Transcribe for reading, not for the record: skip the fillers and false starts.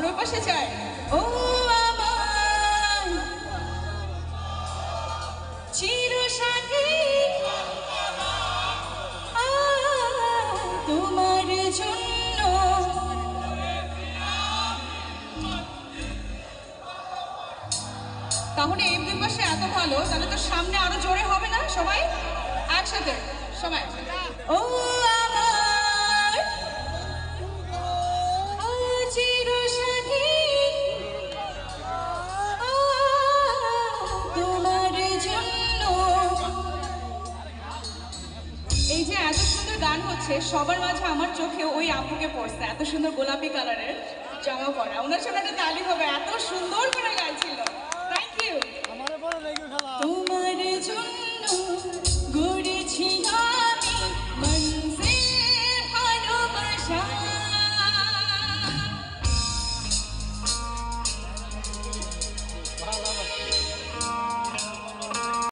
ওই পাশে চাই। ও আমার চিরসাথী, তোমার জন্য। তাহলে এই দুই পাশে এত ভালো, তাহলে তো সামনে আরো জোরে হবে না? সবাই একসাথে, সবাই। ও আমার চিরসাথী, তোমার জন্য। এই যে এত সুন্দর গান হচ্ছে, সবার মাঝে আমার চোখে ওই আপুকে পড়ছে, এত সুন্দর গোলাপি কালারের জামা পরা। ওনার সাথে একটা তালি হবে, এত সুন্দর করে গান